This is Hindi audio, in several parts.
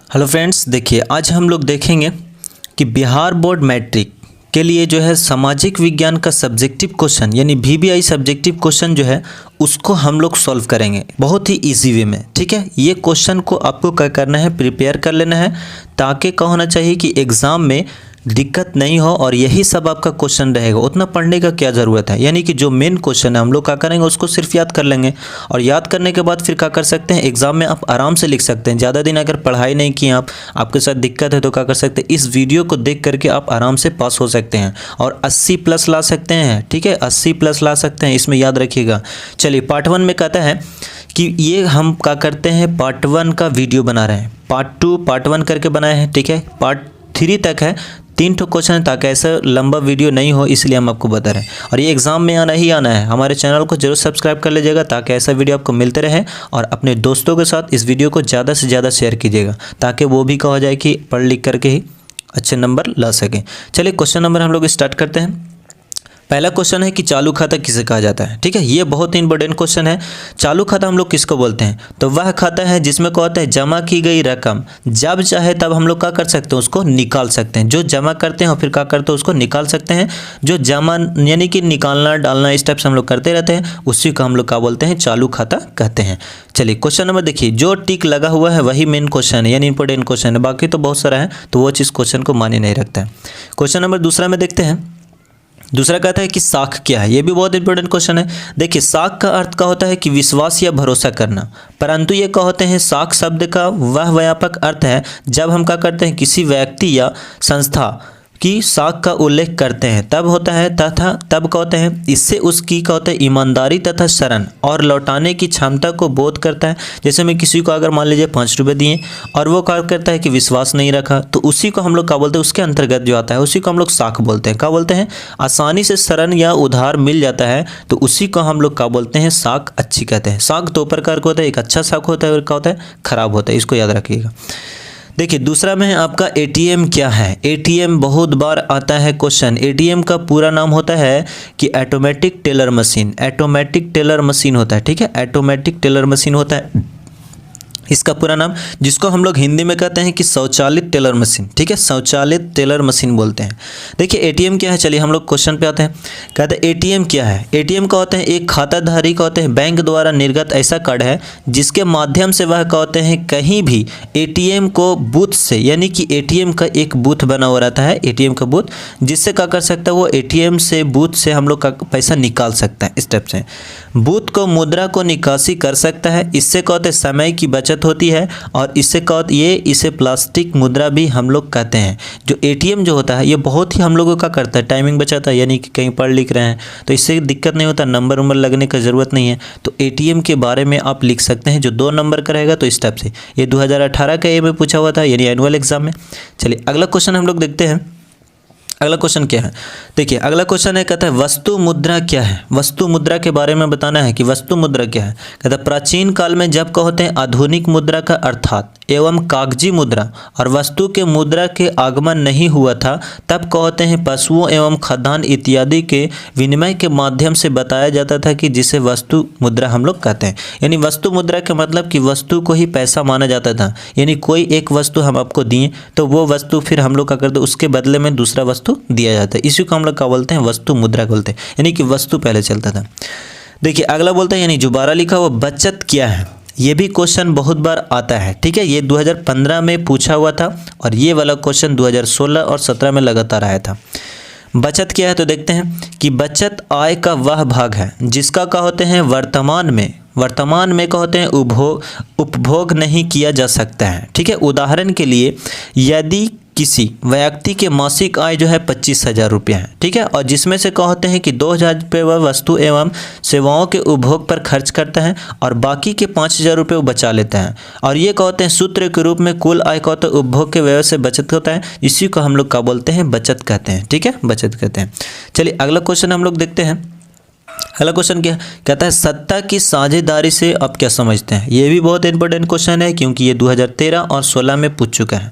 हेलो फ्रेंड्स, देखिए आज हम लोग देखेंगे कि बिहार बोर्ड मैट्रिक के लिए जो है सामाजिक विज्ञान का सब्जेक्टिव क्वेश्चन यानी VBI सब्जेक्टिव क्वेश्चन जो है उसको हम लोग सॉल्व करेंगे बहुत ही इजी वे में। ठीक है, ये क्वेश्चन को आपको क्या करना है, प्रिपेयर कर लेना है ताकि क्या होना चाहिए कि एग्ज़ाम में दिक्कत नहीं हो और यही सब आपका क्वेश्चन रहेगा। उतना पढ़ने का क्या ज़रूरत है, यानी कि जो मेन क्वेश्चन है हम लोग क्या करेंगे उसको सिर्फ याद कर लेंगे और याद करने के बाद फिर क्या कर सकते हैं, एग्जाम में आप आराम से लिख सकते हैं। ज़्यादा दिन अगर पढ़ाई नहीं की आपके साथ दिक्कत है तो क्या कर सकते हैं, इस वीडियो को देख करके आप आराम से पास हो सकते हैं और 80+ ला सकते हैं। ठीक है, 80+ ला सकते हैं, इसमें याद रखिएगा। चलिए पार्ट 1 में कहता है कि ये हम क्या करते हैं, पार्ट 1 का वीडियो बना रहे हैं, पार्ट 2 पार्ट 1 करके बनाए हैं। ठीक है, पार्ट 3 तक है, 3 क्वेश्चन है ताकि ऐसा लंबा वीडियो नहीं हो, इसलिए हम आपको बता रहे हैं। और ये एग्जाम में आना ही आना है। हमारे चैनल को जरूर सब्सक्राइब कर लीजिएगा ताकि ऐसा वीडियो आपको मिलते रहे और अपने दोस्तों के साथ इस वीडियो को ज़्यादा से ज़्यादा शेयर कीजिएगा ताकि वो भी कहा जाए कि पढ़ लिख करके ही अच्छे नंबर ला सकें। चलिए क्वेश्चन नंबर हम लोग स्टार्ट करते हैं। पहला क्वेश्चन है कि चालू खाता किसे कहा जाता है। ठीक है, ये बहुत ही इंपॉर्टेंट क्वेश्चन है। चालू खाता हम लोग किसको बोलते हैं, तो वह खाता है जिसमें क्या होता है, जमा की गई रकम जब चाहे तब हम लोग क्या कर सकते हैं, उसको निकाल सकते हैं। जो जमा करते हैं और फिर क्या करते हैं, उसको निकाल सकते हैं। जो जमा यानी कि निकालना डालना इस टाइप से हम लोग करते रहते हैं, उसी को हम लोग क्या बोलते हैं, चालू खाता कहते हैं। चलिए क्वेश्चन नंबर देखिए, जो टिक लगा हुआ है वही मेन क्वेश्चन है यानी इंपॉर्टेंट क्वेश्चन है, बाकी तो बहुत सारा है तो वो चीज़ क्वेश्चन को माने नहीं रखता है। क्वेश्चन नंबर दूसरा में देखते हैं। दूसरा कहता है कि साख क्या है, ये भी बहुत इंपॉर्टेंट क्वेश्चन है। देखिए साख का अर्थ क्या होता है कि विश्वास या भरोसा करना, परंतु ये क्या होते हैं, साख शब्द का वह व्यापक अर्थ है जब हम क्या करते हैं, किसी व्यक्ति या संस्था की साख का उल्लेख करते हैं तब होता है, तथा तब क्या होते हैं, इससे उसकी क्या होता है, ईमानदारी तथा शरण और लौटाने की क्षमता को बोध करता है। जैसे मैं किसी को अगर मान लीजिए 5 रुपये दिए और वो क्या करता है कि विश्वास नहीं रखा, तो उसी को हम लोग क्या बोलते हैं, उसके अंतर्गत जो आता है उसी को हम लोग साख बोलते हैं। क्या बोलते हैं, आसानी से शरण या उधार मिल जाता है तो उसी को हम लोग क्या बोलते हैं, साख अच्छी कहते हैं। साख 2 प्रकार का होता है, एक अच्छा साख होता है और क्या होता है, खराब होता है, इसको याद रखिएगा। देखिए दूसरा में है आपका ATM क्या है। ATM बहुत बार आता है क्वेश्चन। ATM का पूरा नाम होता है कि automatic teller machine. Automatic teller machine होता है। ठीक है, ऑटोमेटिक टेलर मशीन होता है इसका पूरा नाम, जिसको हम लोग हिंदी में कहते हैं कि स्वचालित टेलर मशीन। ठीक है, स्वचालित टेलर मशीन बोलते हैं। देखिए ATM क्या है, चलिए हम लोग क्वेश्चन पे आते हैं। कहते हैं ATM क्या है। ATM का होते हैं एक खाताधारी का होते हैं बैंक द्वारा निर्गत ऐसा कार्ड है जिसके माध्यम से वह क्या होते हैं, कहीं भी ATM को बूथ से, यानी कि ATM का एक बूथ बना हुआ रहता है, ATM का बूथ, जिससे क्या कर सकता है वो ATM से बूथ से हम लोग का पैसा निकाल सकता है। इस टाइप से बूथ को मुद्रा को निकासी कर सकता है। इससे क्या होता है, समय की बचत होती है और इससे क्या होता है, इसे प्लास्टिक मुद्रा भी हम लोग कहते हैं। जो ATM जो होता है ये बहुत ही हम लोगों का करता है, टाइमिंग बचाता है, यानी कि कहीं पढ़ लिख रहे हैं तो इससे दिक्कत नहीं होता, नंबर उम्बर लगने का ज़रूरत नहीं है। तो ATM के बारे में आप लिख सकते हैं, जो 2 नंबर का रहेगा तो इस टाइप से। ये 2018 का ये में पूछा हुआ था यानी एनुअल एग्जाम में। चलिए अगला क्वेश्चन हम लोग देखते हैं। अगला क्वेश्चन क्या है, देखिए अगला क्वेश्चन है, कहता है वस्तु मुद्रा क्या है। वस्तु मुद्रा के बारे में बताना है कि वस्तु मुद्रा क्या है। कहता है प्राचीन काल में जब क्या होते हैं, आधुनिक मुद्रा का अर्थात एवं कागजी मुद्रा और वस्तु के मुद्रा के आगमन नहीं हुआ था, तब क्या होते हैं, पशुओं एवं खाद्यान्न इत्यादि के विनिमय के माध्यम से बताया जाता था कि जिसे वस्तु मुद्रा हम लोग कहते हैं। यानी वस्तु मुद्रा के मतलब कि वस्तु को ही पैसा माना जाता था, यानी कोई एक वस्तु हम आपको दिए तो वो वस्तु फिर हम लोग क्या करते हैं, उसके बदले में दूसरा वस्तु दिया जाता है। इसी को हम लोग क्या बोलते हैं, वस्तु मुद्रा बोलते हैं, यानी कि वस्तु पहले चलता था। देखिए अगला बोलते हैं, यानी जो 12 लिखा हुआ बचत क्या है। ये भी क्वेश्चन बहुत बार आता है। ठीक है, ये 2015 में पूछा हुआ था और ये वाला क्वेश्चन 2016 और 17 में लगातार आया था। बचत क्या है, तो देखते हैं कि बचत आय का वह भाग है जिसका क्या होते हैं, वर्तमान में क्या होते हैं, उपभोग नहीं किया जा सकता है। ठीक है, उदाहरण के लिए यदि किसी व्यक्ति के मासिक आय जो है 25,000 रुपया है, ठीक है, और जिसमें से क्या होते हैं कि 2,000 रुपये वह वस्तु एवं सेवाओं के उपभोग पर खर्च करता है और बाकी के 5,000 रुपये वो बचा लेता है, और ये क्या होते हैं, सूत्र के रूप में कुल आय का होता है उपभोग के व्यय से बचत होता है। इसी को हम लोग क्या बोलते हैं, बचत कहते हैं। ठीक है, बचत कहते हैं। चलिए अगला क्वेश्चन हम लोग देखते हैं। अगला क्वेश्चन क्या कहता है, सत्ता की साझेदारी से आप क्या समझते हैं। ये भी बहुत इंपॉर्टेंट क्वेश्चन है क्योंकि ये 2013 और 16 में पूछ चुका है।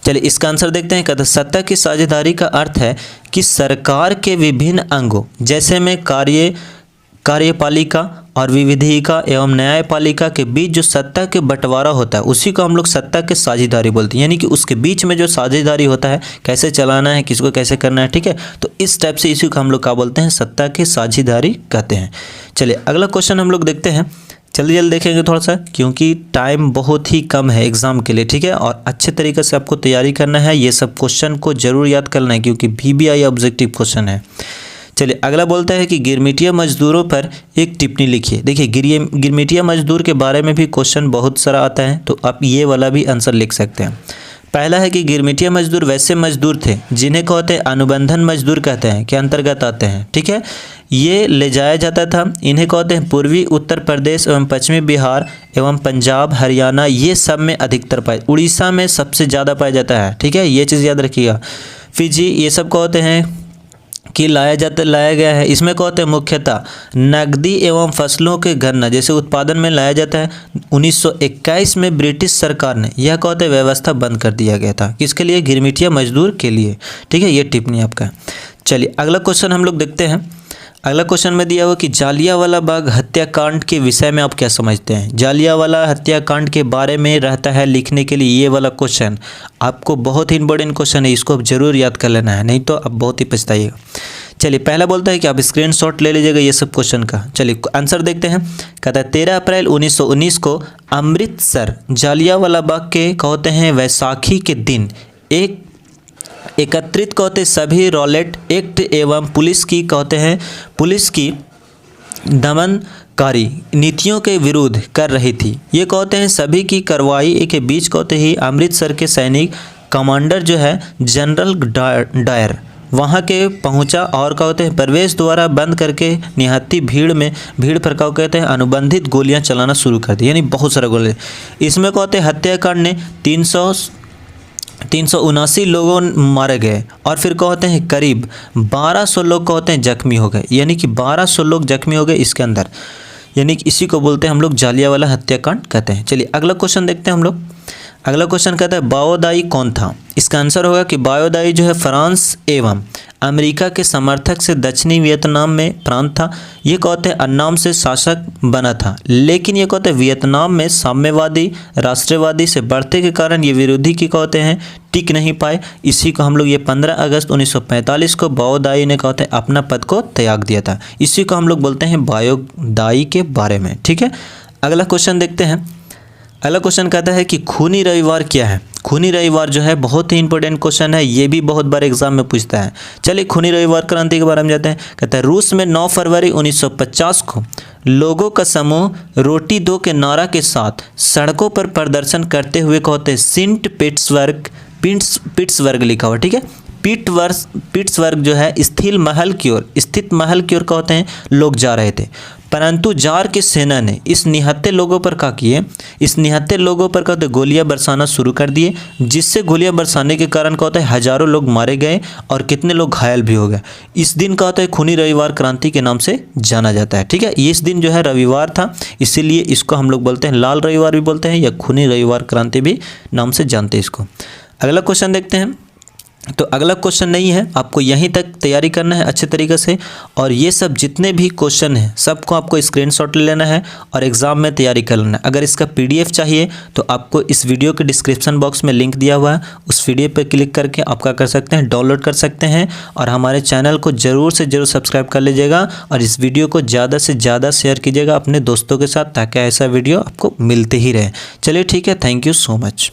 चलिए इसका आंसर देखते हैं। कहता है सत्ता की साझेदारी का अर्थ है कि सरकार के विभिन्न अंगों जैसे में कार्यपालिका और विविधिका एवं न्यायपालिका के बीच जो सत्ता के बंटवारा होता है उसी को हम लोग सत्ता के साझेदारी बोलते हैं, यानी कि उसके बीच में जो साझेदारी होता है, कैसे चलाना है, किसको कैसे करना है, ठीक है। तो इस टाइप से इसी को हम लोग क्या बोलते हैं, सत्ता की साझेदारी कहते हैं। चलिए अगला क्वेश्चन हम लोग देखते हैं, जल्दी जल्दी देखेंगे थोड़ा सा, क्योंकि टाइम बहुत ही कम है एग्जाम के लिए, ठीक है। और अच्छे तरीके से आपको तैयारी करना है, ये सब क्वेश्चन को जरूर याद करना है क्योंकि VBI ऑब्जेक्टिव क्वेश्चन है। चलिए अगला बोलता है कि गिरमिटिया मजदूरों पर एक टिप्पणी लिखिए। देखिए गिरमिटिया मजदूर के बारे में भी क्वेश्चन बहुत सारा आता है, तो आप ये वाला भी आंसर लिख सकते हैं। पहला है कि गिरमिटिया मजदूर वैसे मजदूर थे जिन्हें कहते हैं अनुबंधन मजदूर कहते हैं, के अंतर्गत आते हैं, ठीक है। ये ले जाया जाता था, इन्हें कहते हैं पूर्वी उत्तर प्रदेश एवं पश्चिमी बिहार एवं पंजाब हरियाणा, ये सब में अधिकतर पाए, उड़ीसा में सबसे ज़्यादा पाया जाता है, ठीक है, ये चीज़ याद रखिएगा। फिजी, ये सब कहते हैं कि लाया गया है, इसमें कहते हैं मुख्यतः नकदी एवं फसलों के गन्ना जैसे उत्पादन में लाया जाता है। 1921 में ब्रिटिश सरकार ने यह कहते व्यवस्था बंद कर दिया गया था, किसके लिए, गिरमिटिया मजदूर के लिए, ठीक है। ये टिप्पणी आपका है। चलिए अगला क्वेश्चन हम लोग देखते हैं। अगला क्वेश्चन में दिया हुआ कि जालियांवाला बाग हत्याकांड के विषय में आप क्या समझते हैं। जालियांवाला हत्याकांड के बारे में रहता है लिखने के लिए ये वाला क्वेश्चन, आपको बहुत ही इंपॉर्टेंट क्वेश्चन है, इसको आप जरूर याद कर लेना है, नहीं तो आप बहुत ही पछताइएगा। चलिए पहला बोलता है कि आप स्क्रीनशॉट ले लीजिएगा ये सब क्वेश्चन का। चलिए आंसर देखते हैं। कहता है 13 अप्रैल 1919 को अमृतसर जालियांवाला बाग के कहते हैं वैसाखी के दिन एकत्रित कहते सभी रॉलेट एक्ट एवं पुलिस की दमनकारी नीतियों के विरोध कर रही थी। ये कहते हैं सभी की कार्रवाई के बीच कहते ही अमृतसर के सैनिक कमांडर जो है जनरल डायर वहाँ के पहुँचा और कहते हैं प्रवेश द्वारा बंद करके निहत्ती भीड़ पर क्या कहते हैं अनुबंधित गोलियाँ चलाना शुरू कर दी, यानी बहुत सारे गोले। इसमें कहते हैं हत्याकांड ने 379 लोगों मारे गए और फिर कहते हैं करीब 1200 लोग कहते हैं जख्मी हो गए, यानी कि 1200 लोग जख्मी हो गए इसके अंदर, यानी कि इसी को बोलते हैं हम लोग जालियांवाला हत्याकांड कहते हैं। चलिए अगला क्वेश्चन देखते हैं हम लोग। अगला क्वेश्चन कहता है बाओदाई कौन था। इसका आंसर होगा कि बाओदाई जो है फ्रांस एवं अमेरिका के समर्थक से दक्षिणी वियतनाम में प्रांत था। ये कहते हैं अन्नाम से शासक बना था, लेकिन ये कहते हैं वियतनाम में साम्यवादी राष्ट्रवादी से बढ़ते के कारण ये विरोधी की कहते हैं टिक नहीं पाए। इसी को हम लोग ये 15 अगस्त 1945 को बाओदाई ने कहते हैं अपना पद को त्याग दिया था। इसी को हम लोग बोलते हैं बाओदाई के बारे में, ठीक है। अगला क्वेश्चन देखते हैं। अगला क्वेश्चन कहता है कि खूनी रविवार क्या है। खूनी रविवार जो है बहुत ही इंपॉर्टेंट क्वेश्चन है, ये भी बहुत बार एग्जाम में पूछता है। चलिए खूनी रविवार क्रांति के बारे में जानते हैं। कहता है रूस में 9 फरवरी 1950 को लोगों का समूह रोटी दो के नारा के साथ सड़कों पर प्रदर्शन करते हुए कहते हैं सेंट पीट्सबर्ग लिखा हुआ, ठीक है। पीट्सबर्ग जो है स्थित महल की ओर कहते हैं लोग जा रहे थे, परंतु जार की सेना ने इस निहत्थे लोगों पर क्या किए, इस निहत्थे लोगों पर कहते गोलियां बरसाना शुरू कर दिए, जिससे गोलियां बरसाने के कारण कहते हैं हजारों लोग मारे गए और कितने लोग घायल भी हो गए। इस दिन कहते हैं खूनी रविवार क्रांति के नाम से जाना जाता है, ठीक है। इस दिन जो है रविवार था, इसीलिए इसको हम लोग बोलते हैं लाल रविवार भी बोलते हैं या खूनी रविवार क्रांति भी नाम से जानते हैं इसको। अगला क्वेश्चन देखते हैं। तो अगला क्वेश्चन नहीं है, आपको यहीं तक तैयारी करना है अच्छे तरीके से, और ये सब जितने भी क्वेश्चन हैं सबको आपको स्क्रीनशॉट ले लेना है और एग्ज़ाम में तैयारी कर लेना है। अगर इसका PDF चाहिए तो आपको इस वीडियो के डिस्क्रिप्शन बॉक्स में लिंक दिया हुआ है, उस PDF पर क्लिक करके आप क्या कर सकते हैं, डाउनलोड कर सकते हैं। और हमारे चैनल को ज़रूर से ज़रूर सब्सक्राइब कर लीजिएगा और इस वीडियो को ज़्यादा से ज़्यादा शेयर कीजिएगा अपने दोस्तों के साथ, ताकि ऐसा वीडियो आपको मिलते ही रहे। चलिए ठीक है, थैंक यू सो मच।